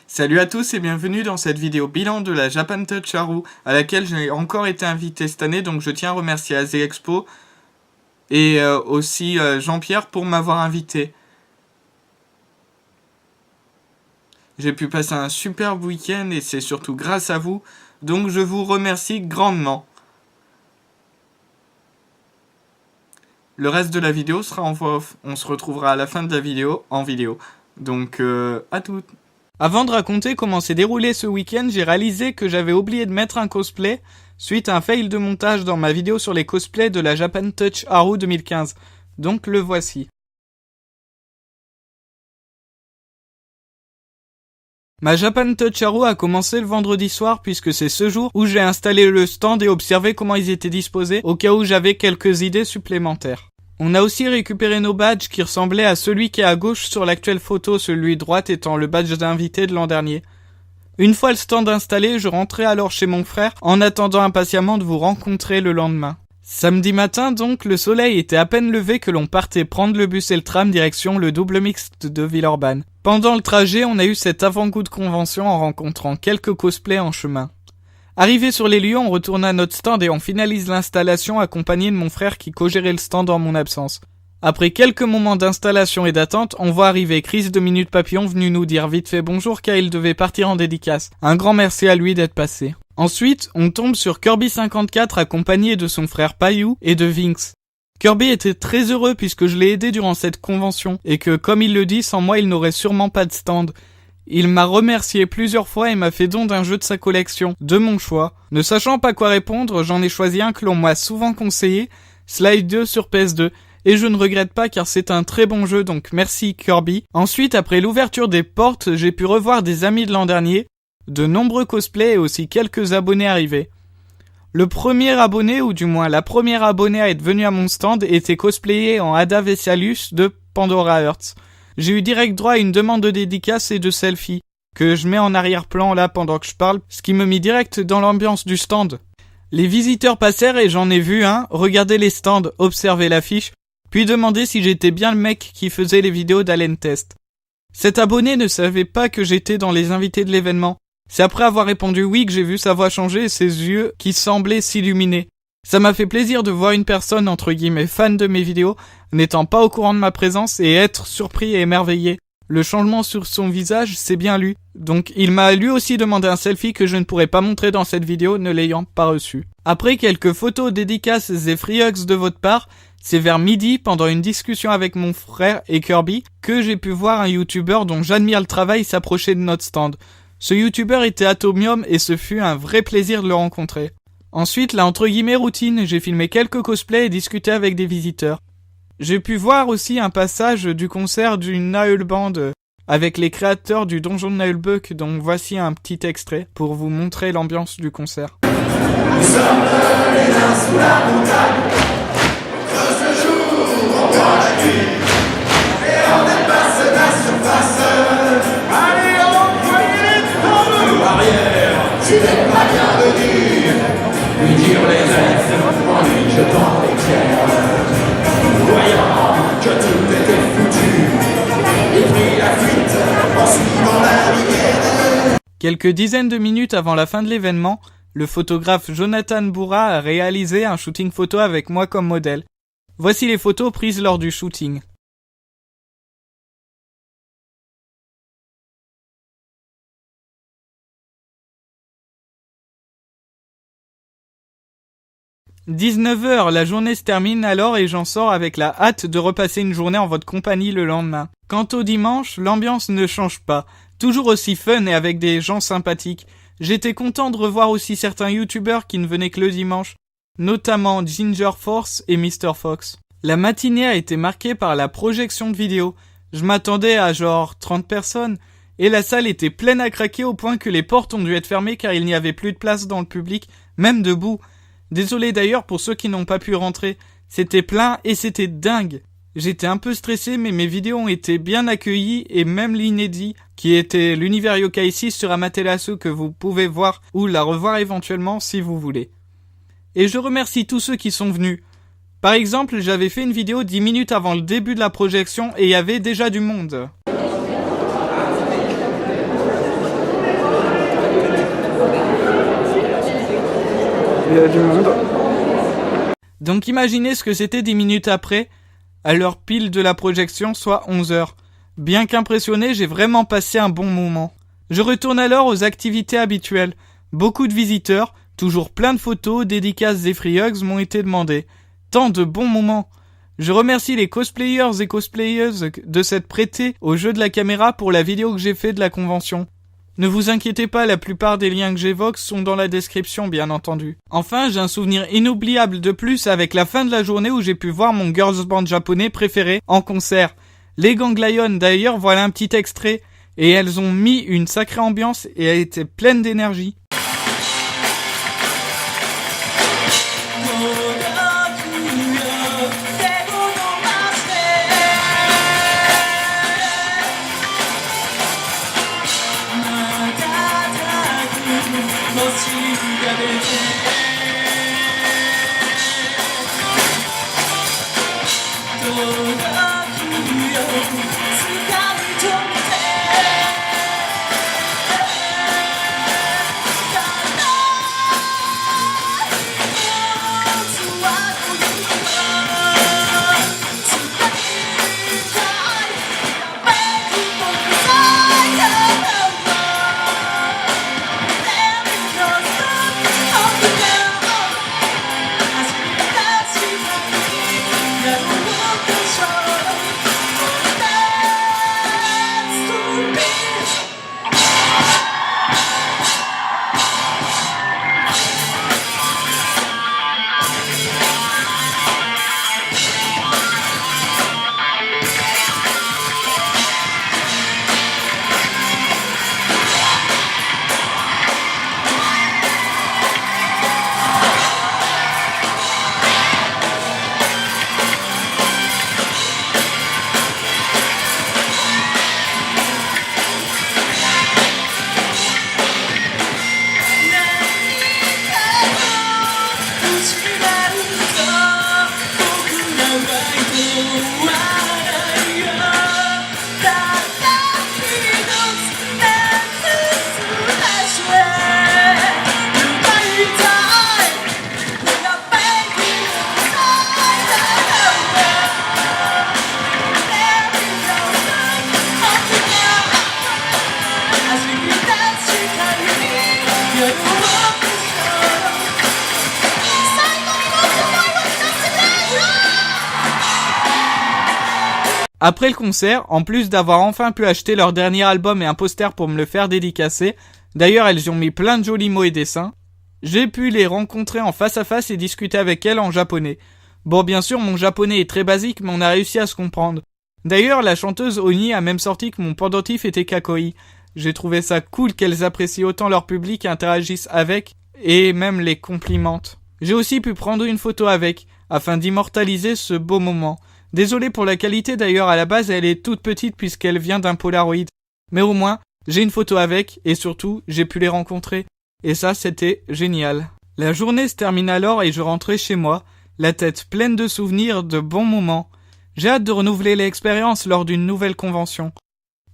Salut à tous et bienvenue dans cette vidéo bilan de la Japan Touch Haru à laquelle j'ai encore été invité cette année, donc je tiens à remercier AZ Expo et aussi Jean-Pierre pour m'avoir invité. J'ai pu passer un superbe week-end et c'est surtout grâce à vous, donc je vous remercie grandement. Le reste de la vidéo sera en voix off, on se retrouvera à la fin de la vidéo en vidéo, donc à toutes. Avant de raconter comment s'est déroulé ce week-end, j'ai réalisé que j'avais oublié de mettre un cosplay suite à un fail de montage dans ma vidéo sur les cosplays de la Japan Touch Haru 2015. Donc le voici. Ma Japan Touch Haru a commencé le vendredi soir puisque c'est ce jour où j'ai installé le stand et observé comment ils étaient disposés au cas où j'avais quelques idées supplémentaires. On a aussi récupéré nos badges qui ressemblaient à celui qui est à gauche sur l'actuelle photo, celui droite étant le badge d'invité de l'an dernier. Une fois le stand installé, je rentrais alors chez mon frère en attendant impatiemment de vous rencontrer le lendemain. Samedi matin donc, le soleil était à peine levé que l'on partait prendre le bus et le tram direction le double mixte de Villeurbanne. Pendant le trajet, on a eu cet avant-goût de convention en rencontrant quelques cosplays en chemin. Arrivé sur les lieux, on retourne à notre stand et on finalise l'installation accompagné de mon frère qui co-gérait le stand en mon absence. Après quelques moments d'installation et d'attente, on voit arriver Chris de Minute Papillon venu nous dire vite fait bonjour car il devait partir en dédicace. Un grand merci à lui d'être passé. Ensuite, on tombe sur Kirby54 accompagné de son frère Payou et de Vinx. Kirby était très heureux puisque je l'ai aidé durant cette convention et que, comme il le dit, sans moi il n'aurait sûrement pas de stand. Il m'a remercié plusieurs fois et m'a fait don d'un jeu de sa collection, de mon choix. Ne sachant pas quoi répondre, j'en ai choisi un que l'on m'a souvent conseillé, Slide 2 sur PS2, et je ne regrette pas car c'est un très bon jeu, donc merci Kirby. Ensuite, après l'ouverture des portes, j'ai pu revoir des amis de l'an dernier, de nombreux cosplays et aussi quelques abonnés arrivés. Le premier abonné, ou du moins la première abonnée à être venue à mon stand, était cosplayé en Ada Vessalius de Pandora Hearts. J'ai eu direct droit à une demande de dédicace et de selfie, que je mets en arrière-plan là pendant que je parle, ce qui me mit direct dans l'ambiance du stand. Les visiteurs passèrent et j'en ai vu un, regarder les stands, observer l'affiche, puis demander si j'étais bien le mec qui faisait les vidéos d'Allen Test. Cet abonné ne savait pas que j'étais dans les invités de l'événement. C'est après avoir répondu oui que j'ai vu sa voix changer et ses yeux qui semblaient s'illuminer. Ça m'a fait plaisir de voir une personne entre guillemets fan de mes vidéos n'étant pas au courant de ma présence et être surpris et émerveillé. Le changement sur son visage, c'est bien lui. Donc il m'a lui aussi demandé un selfie que je ne pourrais pas montrer dans cette vidéo ne l'ayant pas reçu. Après quelques photos, dédicaces et free hugs de votre part, c'est vers midi, pendant une discussion avec mon frère et Kirby, que j'ai pu voir un youtubeur dont j'admire le travail s'approcher de notre stand. Ce youtubeur était Atomium et ce fut un vrai plaisir de le rencontrer. Ensuite, la entre guillemets routine, j'ai filmé quelques cosplays et discuté avec des visiteurs. J'ai pu voir aussi un passage du concert du Naël Band avec les créateurs du donjon de Naëlbuck, dont voici un petit extrait pour vous montrer l'ambiance du concert. Nous sommes les nains sous la montagne, on creuse le jour, on voit la nuit, et on dépasse la surface. Allez, envoyez dans l'arrière, tu n'es pas bien venu, lui dire les rêves en lui jetant les pierres. Voyant que tout était foutu, il prit la fuite en suivant la rivière. Quelques dizaines de minutes avant la fin de l'événement, le photographe Jonathan Bourra a réalisé un shooting photo avec moi comme modèle. Voici les photos prises lors du shooting. « 19h, la journée se termine alors et j'en sors avec la hâte de repasser une journée en votre compagnie le lendemain. Quant au dimanche, l'ambiance ne change pas, toujours aussi fun et avec des gens sympathiques. J'étais content de revoir aussi certains youtubeurs qui ne venaient que le dimanche, notamment Ginger Force et Mr. Fox. La matinée a été marquée par la projection de vidéos. Je m'attendais à genre 30 personnes, et la salle était pleine à craquer au point que les portes ont dû être fermées car il n'y avait plus de place dans le public, même debout. Désolé d'ailleurs pour ceux qui n'ont pas pu rentrer, c'était plein et c'était dingue. J'étais un peu stressé mais mes vidéos ont été bien accueillies et même l'inédit, qui était l'univers Yokai 6 sur Amaterasu que vous pouvez voir ou la revoir éventuellement si vous voulez. Et je remercie tous ceux qui sont venus. Par exemple, j'avais fait une vidéo 10 minutes avant le début de la projection et il y avait déjà du monde. Il y a du monde. Donc imaginez ce que c'était 10 minutes après, à l'heure pile de la projection, soit 11h. Bien qu'impressionné, j'ai vraiment passé un bon moment. Je retourne alors aux activités habituelles. Beaucoup de visiteurs, toujours plein de photos, dédicaces et free hugs m'ont été demandés. Tant de bons moments. Je remercie les cosplayers et cosplayeuses de s'être prêtés au jeu de la caméra pour la vidéo que j'ai fait de la convention. Ne vous inquiétez pas, la plupart des liens que j'évoque sont dans la description, bien entendu. Enfin, j'ai un souvenir inoubliable de plus avec la fin de la journée où j'ai pu voir mon girls band japonais préféré en concert. Les Gang Lion, d'ailleurs, voilà un petit extrait. Et elles ont mis une sacrée ambiance et elles étaient pleines d'énergie. Après le concert, en plus d'avoir enfin pu acheter leur dernier album et un poster pour me le faire dédicacer, d'ailleurs elles y ont mis plein de jolis mots et dessins, j'ai pu les rencontrer en face à face et discuter avec elles en japonais. Bon, bien sûr, mon japonais est très basique, mais on a réussi à se comprendre. D'ailleurs, la chanteuse Oni a même sorti que mon pendentif était kakoi. J'ai trouvé ça cool qu'elles apprécient autant leur public et interagissent avec, et même les complimentent. J'ai aussi pu prendre une photo avec, afin d'immortaliser ce beau moment. Désolé pour la qualité d'ailleurs, à la base elle est toute petite puisqu'elle vient d'un Polaroid. Mais au moins, j'ai une photo avec, et surtout, j'ai pu les rencontrer. Et ça, c'était génial. La journée se termine alors et je rentrais chez moi, la tête pleine de souvenirs, de bons moments. J'ai hâte de renouveler l'expérience lors d'une nouvelle convention.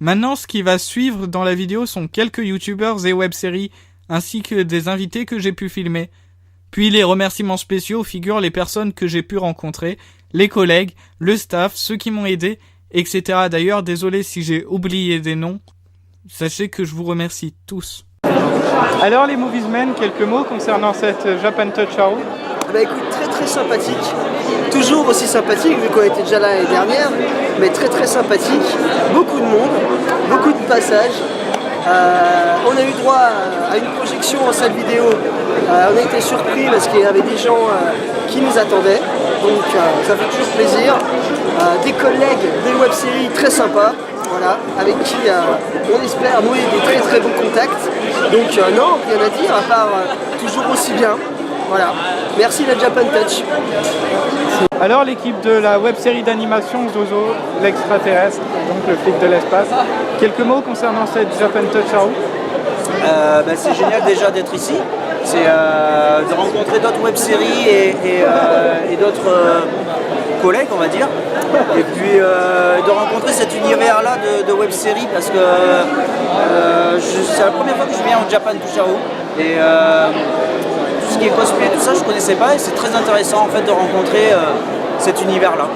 Maintenant, ce qui va suivre dans la vidéo sont quelques youtubeurs et web-séries, ainsi que des invités que j'ai pu filmer. Puis les remerciements spéciaux figurent les personnes que j'ai pu rencontrer, les collègues, le staff, ceux qui m'ont aidé, etc. D'ailleurs, désolé si j'ai oublié des noms. Sachez que je vous remercie tous. Alors les Moviesmen, quelques mots concernant cette Japan Touch Hour. Bah écoute, très sympathique, toujours aussi sympathique vu qu'on était déjà là l'année dernière, mais très sympathique, beaucoup de monde, beaucoup de passages. On a eu droit à une projection en salle vidéo, on a été surpris parce qu'il y avait des gens qui nous attendaient, donc ça fait toujours plaisir. Des collègues, des web-séries très sympas, voilà, avec qui on espère nouer des très bons contacts. Donc non, rien à dire, à part toujours aussi bien. Voilà, merci la Japan Touch. Alors l'équipe de la web-série d'animation Zozo, l'extraterrestre, donc le flic de l'espace, quelques mots concernant cette Japan Touch Hour. C'est génial déjà d'être ici, c'est de rencontrer d'autres web-séries et d'autres collègues, on va dire, et puis de rencontrer cet univers-là de web-séries parce que c'est la première fois que je viens au Japan Touch Hour et tout ce et cosplay, tout ça, je connaissais pas et c'est très intéressant en fait de rencontrer cet univers-là.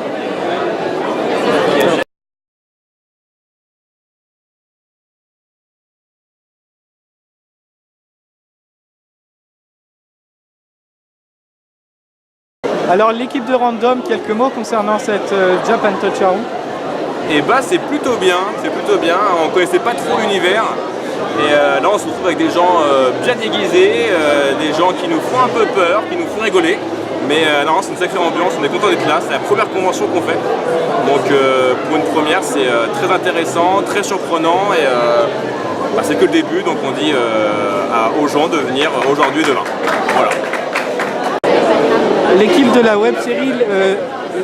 Alors l'équipe de Random, quelques mots concernant cette Japan Touch Arrow. Et bah c'est plutôt bien, on connaissait pas trop l'univers et là on se retrouve avec des gens bien déguisés, des gens qui nous font un peu peur, qui nous font rigoler, mais non c'est une sacrée ambiance, on est content d'être là, c'est la première convention qu'on fait, donc pour une première c'est très intéressant, très surprenant et bah, c'est que le début, donc on dit aux gens de venir aujourd'hui et demain. Voilà. L'équipe de la web série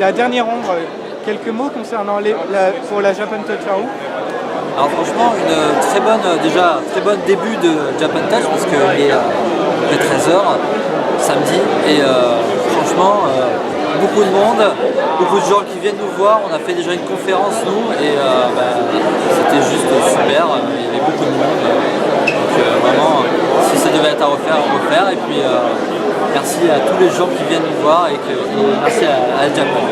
La Dernière Ombre, quelques mots concernant pour la Japan Touch Arrow. Alors franchement, très bon début de Japan Touch parce qu'il est 13h samedi et franchement beaucoup de monde, beaucoup de gens qui viennent nous voir. On a fait déjà une conférence nous et c'était juste super, il y avait beaucoup de monde. Donc vraiment, si ça devait être à refaire, on va refaire. Et puis merci à tous les gens qui viennent nous voir et merci à Japan.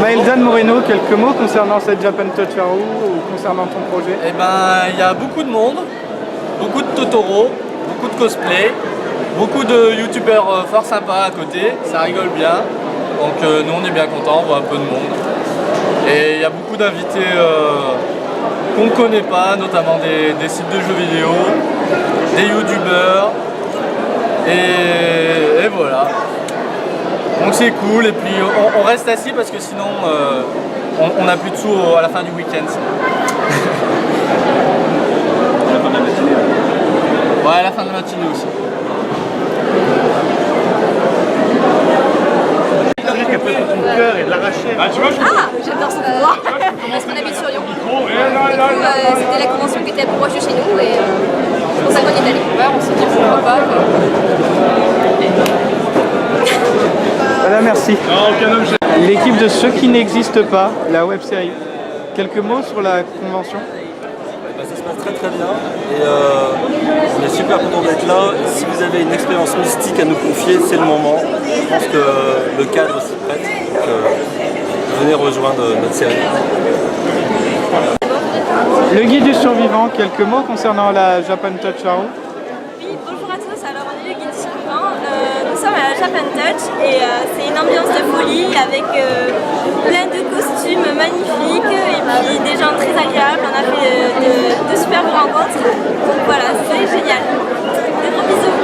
Maëldan Moreno, quelques mots concernant cette Japan Touch Arrow ou concernant ton projet? Eh ben, il y a beaucoup de monde, beaucoup de Totoro, beaucoup de cosplay, beaucoup de youtubeurs fort sympas à côté, ça rigole bien. Donc nous on est bien contents, on voit un peu de monde. Et il y a beaucoup d'invités qu'on ne connaît pas, notamment des sites de jeux vidéo, des youtubeurs. Et voilà. Donc c'est cool et puis on reste assis parce que sinon on n'a plus de sous à la fin du week-end. Ouais, à la fin de la matinée aussi. J'adore son pouvoir parce qu'on habite sur Lyon. Du coup, c'était la convention qui était la plus proche de chez nous et c'est pour ça qu'on est allé. On s'est dit pourquoi pas. Voilà, merci. L'équipe de Ceux qui n'existent pas, la web série. Quelques mots sur la convention? Ça se passe très très bien et on est super content d'être là. Et si vous avez une expérience mystique à nous confier, c'est le moment. Je pense que le cadre s'y prête. Donc, venez rejoindre notre série. Le guide du survivant, quelques mots concernant la Japan Touch Arrow? Oui, bonjour à tous. Alors on est le guide du survivant. Nous sommes à la Japan Touch et c'est une ambiance de folie avec plein de costumes magnifiques et puis des gens très agréables. On a fait de superbes rencontres. Donc voilà, c'est génial. De gros bisous.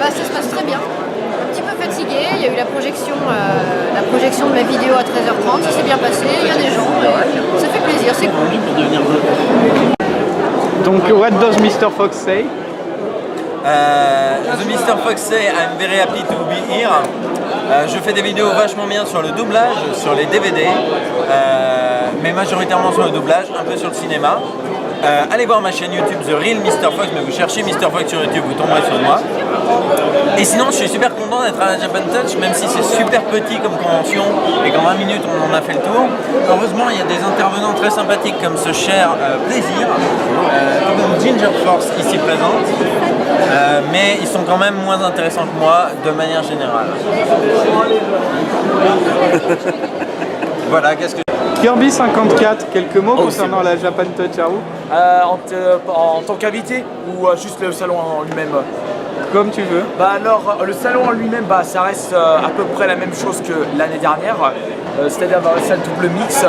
Ça se passe très bien. Un petit peu fatigué, il y a eu la projection de ma vidéo à 13h30, ça s'est bien passé, il y a des gens, ça fait plaisir, c'est cool. Donc, what does Mr. Fox say? The Mr. Fox say I'm very happy to be here. Je fais des vidéos vachement bien sur le doublage, sur les DVD, mais majoritairement sur le doublage, un peu sur le cinéma. Allez voir ma chaîne YouTube The Real Mr. Fox, mais vous cherchez Mr. Fox sur YouTube, vous tomberez sur moi. Et sinon, je suis super content d'être à la Japan Touch, même si c'est super petit comme convention et qu'en 20 minutes on en a fait le tour. Heureusement, il y a des intervenants très sympathiques comme ce cher Plaisir, comme Ginger Force ici présente, mais ils sont quand même moins intéressants que moi de manière générale. Voilà, qu'est-ce que... Kirby 54, quelques mots concernant la Japan Touch Arrow? En tant qu'invité ou juste le salon en lui-même? Comme tu veux. Alors, le salon en lui-même, ça reste à peu près la même chose que l'année dernière, c'est-à-dire dans la salle double mix.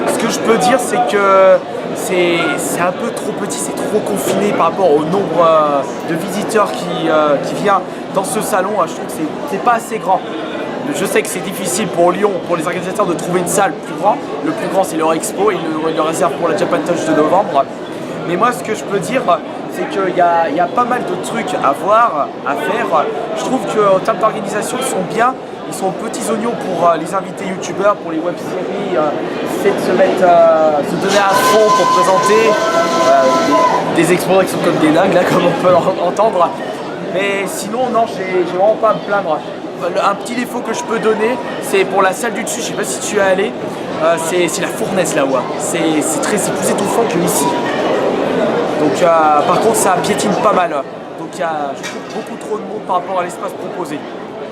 Ce que je peux dire, c'est que c'est un peu trop petit, c'est trop confiné par rapport au nombre de visiteurs qui vient dans ce salon. Je trouve que c'est pas assez grand. Je sais que c'est difficile pour Lyon, pour les organisateurs, de trouver une salle plus grande. Le plus grand, c'est l'Eurexpo, ils le réservent pour la Japan Touch de novembre. Mais moi, ce que je peux dire, c'est qu'il y a pas mal de trucs à voir, à faire. Je trouve qu'en termes d'organisation, ils sont bien. Ils sont petits oignons pour les invités youtubeurs, pour les web-séries. C'est de se donner à fond pour présenter des exposants qui sont comme des dingues, là, comme on peut entendre. Mais sinon, non, j'ai vraiment pas à me plaindre. Un petit défaut que je peux donner, c'est pour la salle du dessus, je sais pas si tu es allé, c'est la fournaise là-haut. C'est plus étouffant que ici. Donc par contre ça piétine pas mal. qu'il y a, je trouve, beaucoup trop de monde par rapport à l'espace proposé.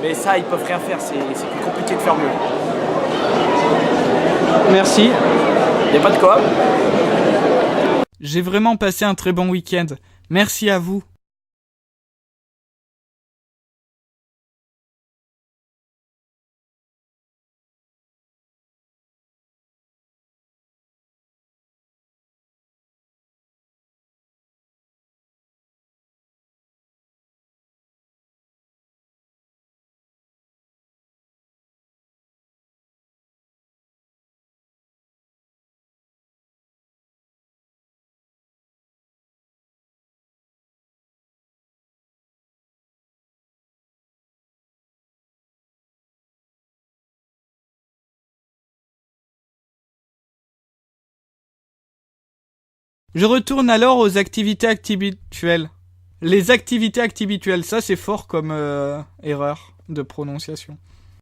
Mais ça, ils peuvent rien faire, c'est plus compliqué de faire mieux. Merci. Il n'y a pas de quoi. J'ai vraiment passé un très bon week-end. Merci à vous. Je retourne alors aux activités activituelles. Les activités activituelles, ça c'est fort comme erreur de prononciation.